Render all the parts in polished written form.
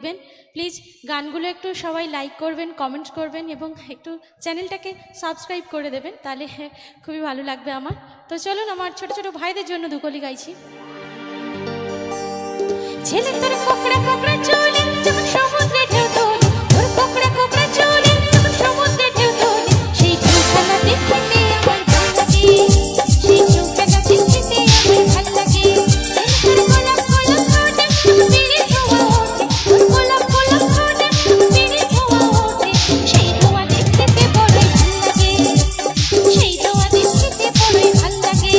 Please গানগুলো একটু সবাই লাইক করবেন, কমেন্ট করবেন এবং একটু চ্যানেলটাকে সাবস্ক্রাইব করে দেবেন, তাহলে খুবই ভালো লাগবে আমার। তো চলুন, আমার ছোট ছোট ভাইদের জন্য দুকলি গাইছি। ছেলে তোর কোকড়া কোকড়া চলে যখন সমুদ্রে ঢেউ তোলে, তোর কোকড়া কোকড়া চলে যখন সমুদ্রে ঢেউ তোলে, সেই ঢেউখানা দেখতে আমার ভাল লাগে, সেই ঢেউখানা দেখতে আমার ভাল লাগে। তোর গোলাপ গোলাপ ঠোঁটে বিড়ি ধোঁয়া ওঠে, তোর গোলাপ গোলাপ ঠোঁটে বিড়ি ধোঁয়া ওঠে, সেই ধোঁয়া দেখতে বড়ই ভাল লাগে, সেই ধোঁয়া দেখতে বড়ই ভাল লাগে।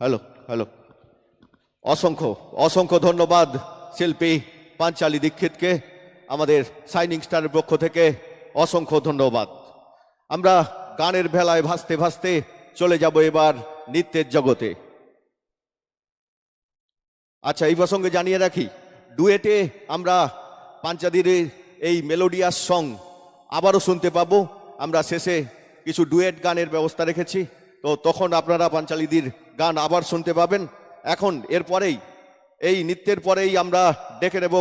হ্যালো হ্যালো, অসংখ্য অসংখ্য ধন্যবাদ শিল্পী পাঞ্চালী দীক্ষিতকে, আমাদের শাইনিং স্টারের পক্ষ থেকে অসংখ্য ধন্যবাদ। আমরা গানের ভেলায় ভাসতে ভাসতে চলে যাব এবার নৃত্যের জগতে। আচ্ছা, এই প্রসঙ্গে জানিয়ে রাখি, ডুয়েটে আমরা পাঞ্চালীর এই মেলোডিয়াস সং আবারও শুনতে পাবো। আমরা শেষে কিছু ডুয়েট গানের ব্যবস্থা রেখেছি, তো তখন আপনারা পাঞ্চালীদের গান আবার শুনতে পাবেন। এখন এরপরেই, এই নৃত্যের পরেই আমরা ডেকে নেব